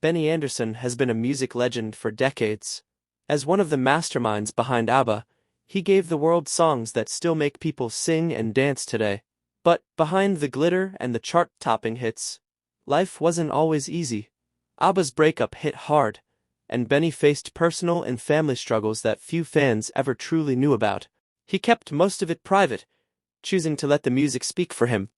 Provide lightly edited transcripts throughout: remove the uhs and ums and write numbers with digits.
Benny Andersson has been a music legend for decades. As one of the masterminds behind ABBA, he gave the world songs that still make people sing and dance today. But behind the glitter and the chart-topping hits, life wasn't always easy. ABBA's breakup hit hard, and Benny faced personal and family struggles that few fans ever truly knew about. He kept most of it private, choosing to let the music speak for him.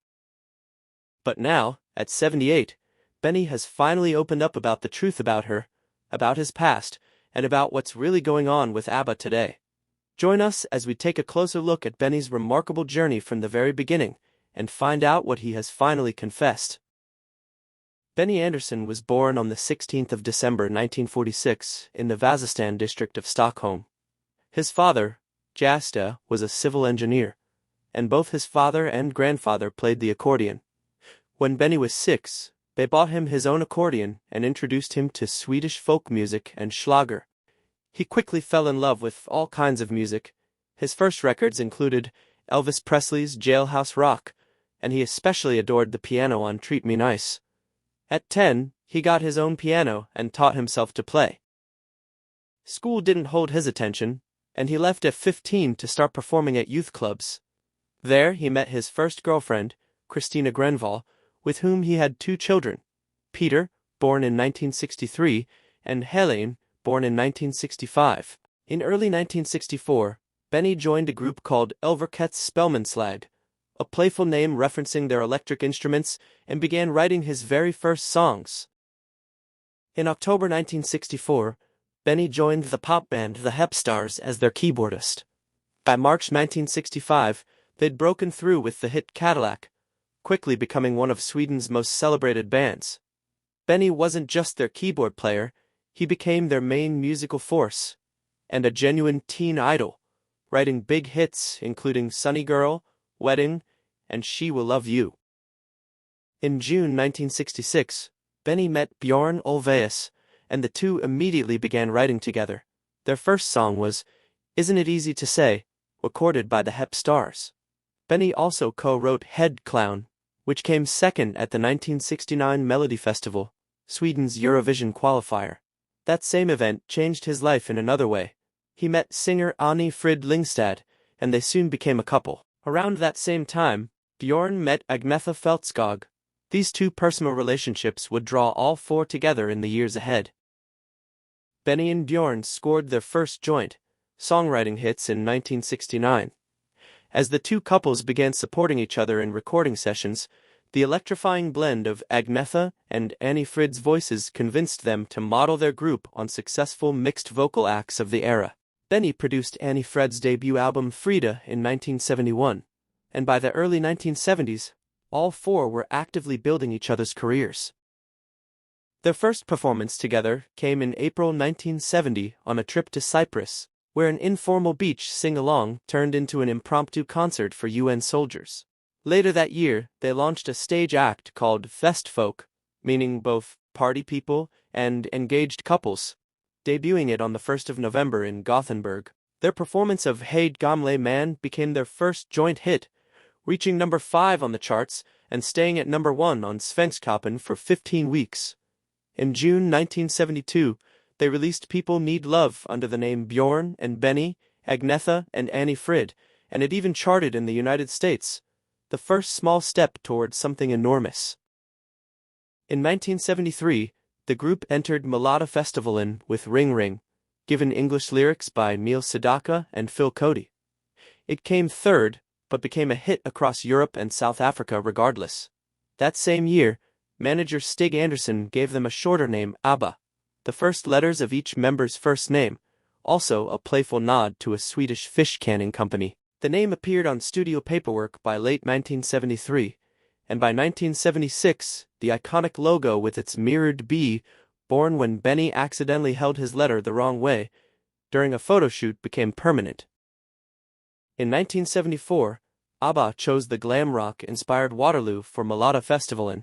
But now, at 78, Benny has finally opened up about the truth about her, about his past, and about what's really going on with ABBA today. Join us as we take a closer look at Benny's remarkable journey from the very beginning, and find out what he has finally confessed. Benny Andersson was born on the 16th of December 1946 in the Vasastan district of Stockholm. His father, Jasta, was a civil engineer, and both his father and grandfather played the accordion. When Benny was 6, they bought him his own accordion and introduced him to Swedish folk music and Schlager. He quickly fell in love with all kinds of music. His first records included Elvis Presley's Jailhouse Rock, and he especially adored the piano on Treat Me Nice. At 10, he got his own piano and taught himself to play. School didn't hold his attention, and he left at 15 to start performing at youth clubs. There he met his first girlfriend, Christina Grenvall, with whom he had 2 children, Peter, born in 1963, and Helene, born in 1965. In early 1964, Benny joined a group called Elverkets Spelmanslag, a playful name referencing their electric instruments, and began writing his very first songs. In October 1964, Benny joined the pop band The Hepstars as their keyboardist. By March 1965, they'd broken through with the hit Cadillac, quickly becoming one of Sweden's most celebrated bands. Benny wasn't just their keyboard player, he became their main musical force, and a genuine teen idol, writing big hits including Sunny Girl, Wedding, and She Will Love You. In June 1966, Benny met Bjorn Ulvaeus, and the two immediately began writing together. Their first song was Isn't It Easy to Say, recorded by the Hepstars. Benny also co-wrote Head Clown, which came second at the 1969 Melody Festival, Sweden's Eurovision qualifier. That same event changed his life in another way. He met singer Annie Frid Lyngstad, and they soon became a couple. Around that same time, Bjorn met Agnetha Feltskog. These 2 personal relationships would draw all 4 together in the years ahead. Benny and Bjorn scored their first joint songwriting hits in 1969. As the 2 couples began supporting each other in recording sessions, the electrifying blend of Agnetha and Annie Frid's voices convinced them to model their group on successful mixed vocal acts of the era. Benny produced Annie Frid's debut album Frida in 1971, and by the early 1970s, all 4 were actively building each other's careers. Their first performance together came in April 1970 on a trip to Cyprus, where an informal beach sing-along turned into an impromptu concert for UN soldiers. Later that year, they launched a stage act called Festfolk, meaning both party people and engaged couples, debuting it on the 1st of November in Gothenburg. Their performance of Hey Gamle Man became their first joint hit, reaching number 5 on the charts and staying at number 1 on Svensktoppen for 15 weeks. In June 1972, they released People Need Love under the name Bjorn and Benny, Agnetha and Annie Frid, and it even charted in the United States, the first small step towards something enormous. In 1973, the group entered Melodifestivalen with Ring Ring, given English lyrics by Neil Sedaka and Phil Cody. It came third, but became a hit across Europe and South Africa regardless. That same year, manager Stig Andersson gave them a shorter name, ABBA, the first letters of each member's first name, also a playful nod to a Swedish fish canning company. The name appeared on studio paperwork by late 1973, and by 1976, the iconic logo with its mirrored B, born when Benny accidentally held his letter the wrong way during a photo shoot, became permanent. In 1974, ABBA chose the glam rock-inspired Waterloo for Melodifestivalen,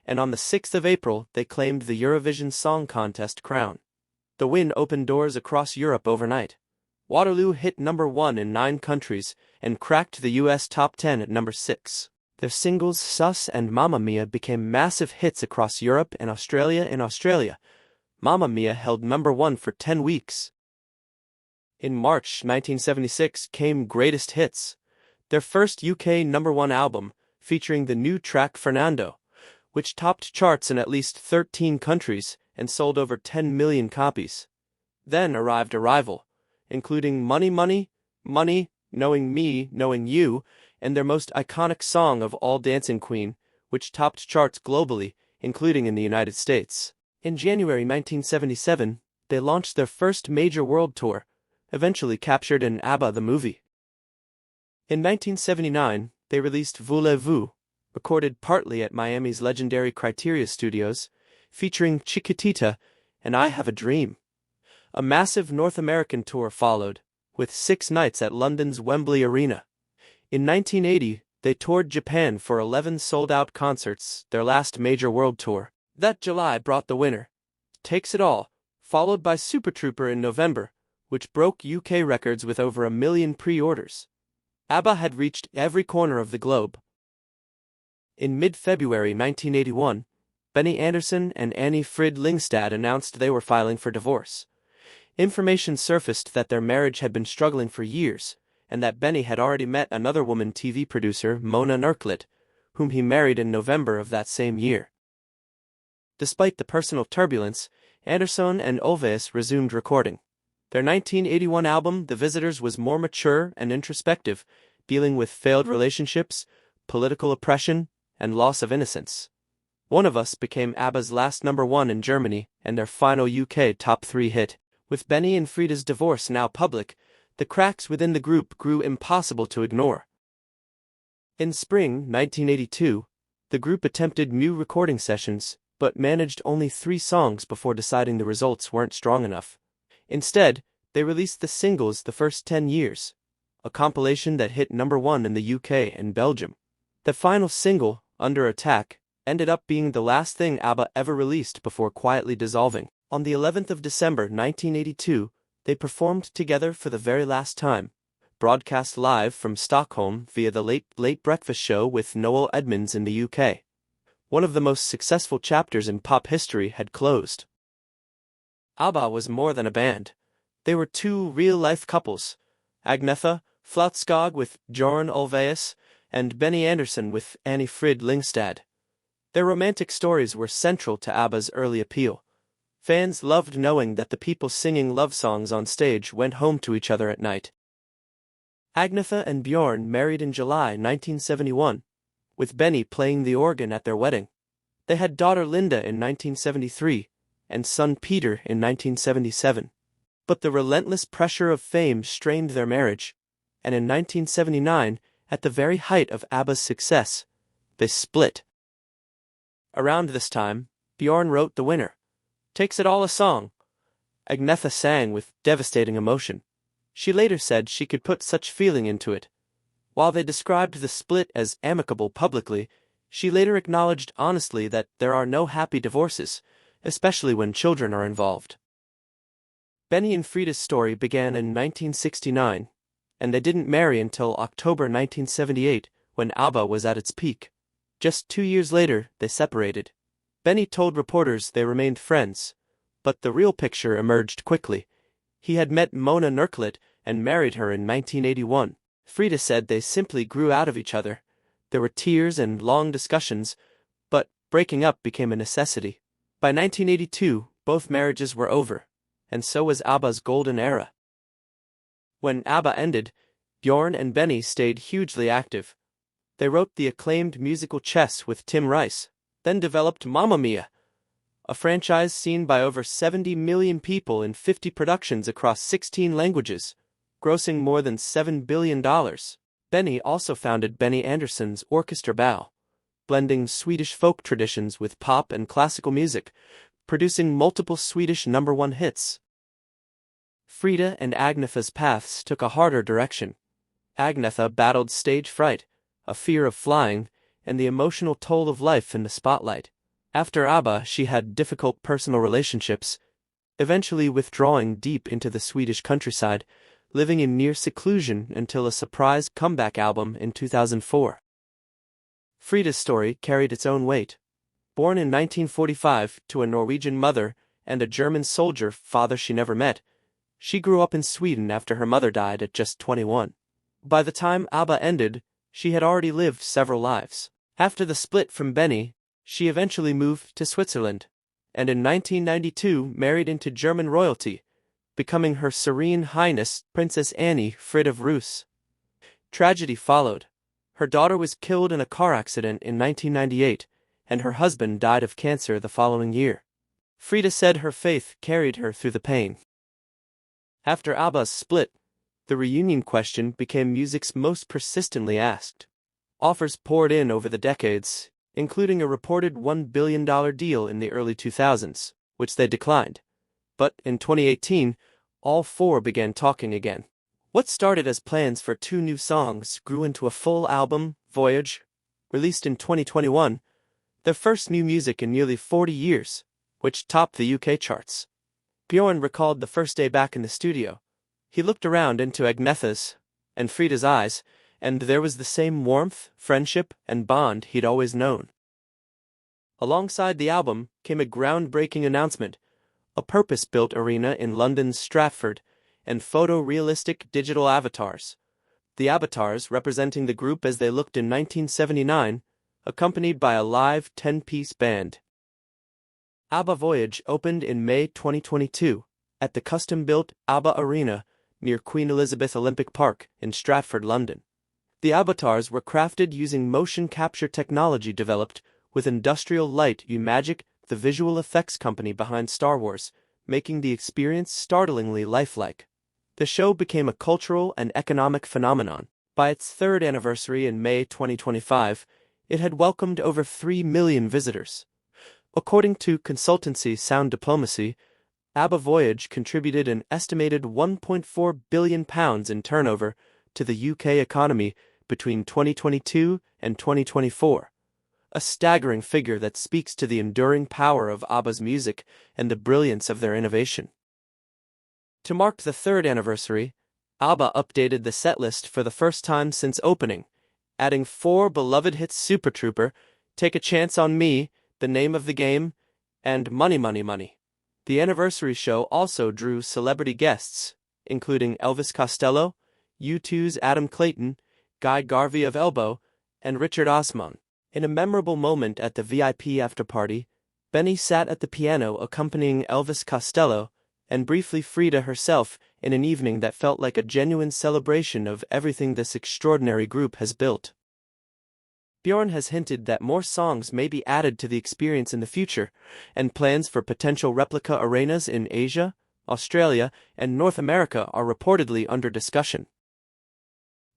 and on the 6th of April they claimed the Eurovision Song Contest crown. The win opened doors across Europe overnight. Waterloo hit number 1 in 9 countries and cracked the US top 10 at number 6. Their singles Sus and Mamma Mia became massive hits across Europe and Australia. Mamma Mia held #1 for 10 weeks. In March 1976 came Greatest Hits, their first UK #1 album, featuring the new track Fernando, which topped charts in at least 13 countries and sold over 10 million copies. Then arrived Arrival, including Money Money, Money, Knowing Me, Knowing You, and their most iconic song of all, Dancing Queen, which topped charts globally, including in the United States. In January 1977, they launched their first major world tour, eventually captured in ABBA the movie. In 1979, they released Voulez-Vous, recorded partly at Miami's legendary Criteria Studios, featuring Chiquitita and I Have a Dream. A massive North American tour followed, with 6 nights at London's Wembley Arena. In 1980, they toured Japan for 11 sold-out concerts, their last major world tour. That July brought the winner, Takes It All, followed by Super Trooper in November, which broke UK records with over 1 million pre-orders. ABBA had reached every corner of the globe. In mid-February 1981, Benny Andersson and Annie Frid Lyngstad announced they were filing for divorce. Information surfaced that their marriage had been struggling for years, and that Benny had already met another woman TV producer, Mona Nurklet, whom he married in November of that same year. Despite the personal turbulence, Andersson and Ulvaeus resumed recording. Their 1981 album, The Visitors, was more mature and introspective, dealing with failed relationships, political oppression, and loss of innocence. One of Us became ABBA's last #1 in Germany and their final UK top 3 hit. With Benny and Frida's divorce now public, the cracks within the group grew impossible to ignore. In spring 1982, the group attempted new recording sessions, but managed only 3 songs before deciding the results weren't strong enough. Instead, they released the singles The First 10 Years, a compilation that hit #1 in the UK and Belgium. The final single, Under Attack, ended up being the last thing ABBA ever released before quietly dissolving. On the 11th of December 1982, they performed together for the very last time, broadcast live from Stockholm via the Late Breakfast Show with Noel Edmonds in the UK. One of the most successful chapters in pop history had closed. ABBA was more than a band. They were 2 real-life couples, Agnetha Flautskog with Björn Ulvaeus and Benny Andersson with Annie Frid Lyngstad. Their romantic stories were central to ABBA's early appeal. Fans loved knowing that the people singing love songs on stage went home to each other at night. Agnetha and Björn married in July 1971, with Benny playing the organ at their wedding. They had daughter Linda in 1973 and son Peter in 1977. But the relentless pressure of fame strained their marriage, and in 1979, at the very height of ABBA's success, they split. Around this time, Björn wrote the winner, Takes It All a song. Agnetha sang with devastating emotion. She later said she could put such feeling into it. While they described the split as amicable publicly, she later acknowledged honestly that there are no happy divorces, especially when children are involved. Benny and Frida's story began in 1969, and they didn't marry until October 1978, when ABBA was at its peak. Just 2 years later, they separated. Benny told reporters they remained friends, but the real picture emerged quickly. He had met Mona Nurklet and married her in 1981. Frida said they simply grew out of each other. There were tears and long discussions, but breaking up became a necessity. By 1982, both marriages were over, and so was ABBA's golden era. When ABBA ended, Björn and Benny stayed hugely active. They wrote the acclaimed musical Chess with Tim Rice, then developed Mamma Mia, a franchise seen by over 70 million people in 50 productions across 16 languages, grossing more than $7 billion. Benny also founded Benny Andersson's Orchestra Bow, blending Swedish folk traditions with pop and classical music, producing multiple Swedish #1 hits. Frida and Agnetha's paths took a harder direction. Agnetha battled stage fright, a fear of flying, and the emotional toll of life in the spotlight. After ABBA, she had difficult personal relationships, eventually withdrawing deep into the Swedish countryside, living in near seclusion until a surprise comeback album in 2004. Frida's story carried its own weight. Born in 1945 to a Norwegian mother and a German soldier father she never met, she grew up in Sweden after her mother died at just 21. By the time ABBA ended, she had already lived several lives. After the split from Benny, she eventually moved to Switzerland, and in 1992 married into German royalty, becoming Her Serene Highness Princess Annie Frid of Reuss. Tragedy followed. Her daughter was killed in a car accident in 1998, and her husband died of cancer the following year. Frida said her faith carried her through the pain. After ABBA's split, the reunion question became music's most persistently asked. Offers poured in over the decades, including a reported $1 billion deal in the early 2000s, which they declined. But in 2018, all four began talking again. What started as plans for 2 new songs grew into a full album, Voyage, released in 2021, their first new music in nearly 40 years, which topped the UK charts. Bjorn recalled the first day back in the studio. He looked around into Agnetha's and Frida's eyes, and there was the same warmth, friendship, and bond he'd always known. Alongside the album came a groundbreaking announcement: a purpose-built arena in London's Stratford, and photorealistic digital avatars. The avatars representing the group as they looked in 1979, accompanied by a live 10-piece band. ABBA Voyage opened in May 2022 at the custom-built ABBA Arena near Queen Elizabeth Olympic Park in Stratford, London. The avatars were crafted using motion capture technology developed with Industrial Light Magic, the visual effects company behind Star Wars, making the experience startlingly lifelike. The show became a cultural and economic phenomenon. By its 3rd anniversary in May 2025, it had welcomed over 3 million visitors. According to consultancy Sound Diplomacy, ABBA Voyage contributed an estimated £1.4 billion in turnover to the UK economy between 2022 and 2024. A staggering figure that speaks to the enduring power of ABBA's music and the brilliance of their innovation. To mark the 3rd anniversary, ABBA updated the setlist for the first time since opening, adding 4 beloved hits: Super Trooper, Take a Chance on Me, The Name of the Game, and Money Money Money. The anniversary show also drew celebrity guests, including Elvis Costello, U2's Adam Clayton, Guy Garvey of Elbow, and Richard Osman. In a memorable moment at the VIP after-party, Benny sat at the piano accompanying Elvis Costello, and briefly Frida herself, in an evening that felt like a genuine celebration of everything this extraordinary group has built. Bjorn has hinted that more songs may be added to the experience in the future, and plans for potential replica arenas in Asia, Australia, and North America are reportedly under discussion.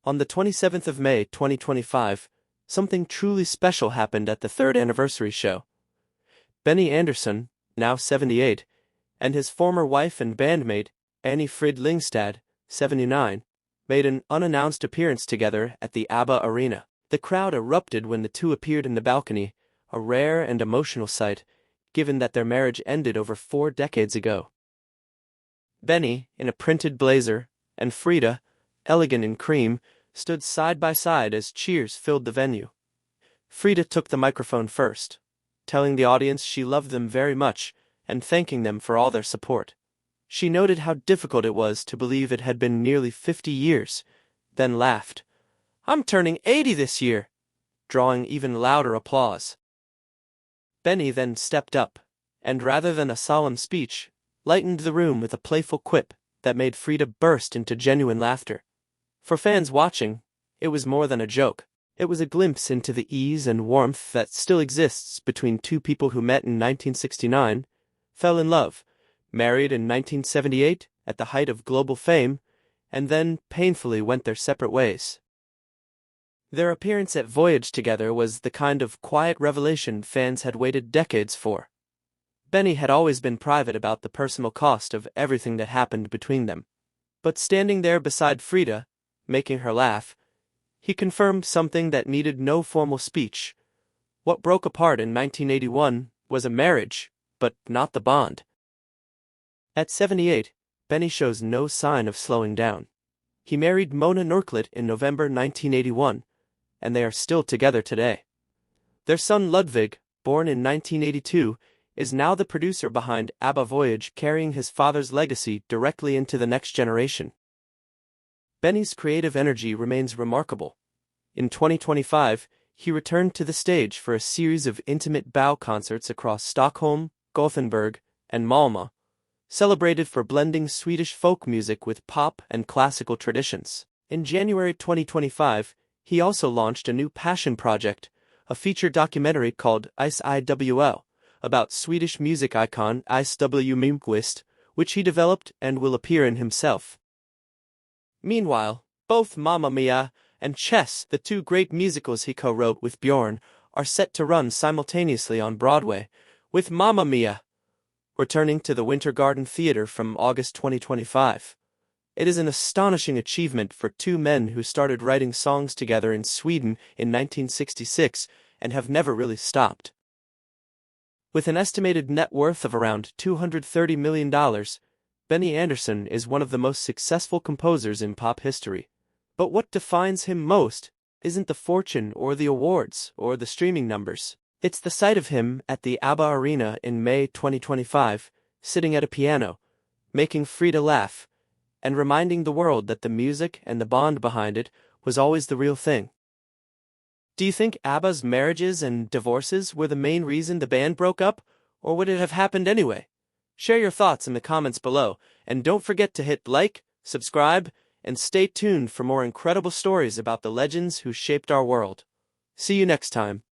On the 27th of May 2025, something truly special happened at the 3rd anniversary show. Benny Andersson, now 78, and his former wife and bandmate, Annie Frid Lyngstad, 79, made an unannounced appearance together at the ABBA Arena. The crowd erupted when the two appeared in the balcony, a rare and emotional sight, given that their marriage ended over 4 decades ago. Benny, in a printed blazer, and Frida, elegant in cream, stood side by side as cheers filled the venue. Frida took the microphone first, telling the audience she loved them very much and thanking them for all their support. She noted how difficult it was to believe it had been nearly 50 years, then laughed. "I'm turning 80 this year," drawing even louder applause. Benny then stepped up, and rather than a solemn speech, lightened the room with a playful quip that made Frida burst into genuine laughter. For fans watching, it was more than a joke. It was a glimpse into the ease and warmth that still exists between two people who met in 1969, fell in love, married in 1978 at the height of global fame, and then painfully went their separate ways. Their appearance at Voyage together was the kind of quiet revelation fans had waited decades for. Benny had always been private about the personal cost of everything that happened between them. But standing there beside Frida, making her laugh, he confirmed something that needed no formal speech. What broke apart in 1981 was a marriage, but not the bond. At 78, Benny shows no sign of slowing down. He married Mona Nurklet in November 1981, and they are still together today. Their son Ludwig, born in 1982, is now the producer behind ABBA Voyage, carrying his father's legacy directly into the next generation. Benny's creative energy remains remarkable. In 2025, he returned to the stage for a series of intimate bow concerts across Stockholm, Gothenburg, and Malmö, celebrated for blending Swedish folk music with pop and classical traditions. In January 2025, he also launched a new passion project, a feature documentary called ISIWL, about Swedish music icon ISW Mimquist, which he developed and will appear in himself. Meanwhile, both Mamma Mia! And Chess, the two great musicals he co-wrote with Bjorn, are set to run simultaneously on Broadway, with Mamma Mia! Returning to the Winter Garden Theatre from August 2025. It is an astonishing achievement for two men who started writing songs together in Sweden in 1966 and have never really stopped. With an estimated net worth of around $230 million, Benny Andersson is one of the most successful composers in pop history. But what defines him most isn't the fortune or the awards or the streaming numbers. It's the sight of him at the ABBA Arena in May 2025, sitting at a piano, making Frida laugh, and reminding the world that the music and the bond behind it was always the real thing. Do you think ABBA's marriages and divorces were the main reason the band broke up, or would it have happened anyway? Share your thoughts in the comments below, and don't forget to hit like, subscribe, and stay tuned for more incredible stories about the legends who shaped our world. See you next time.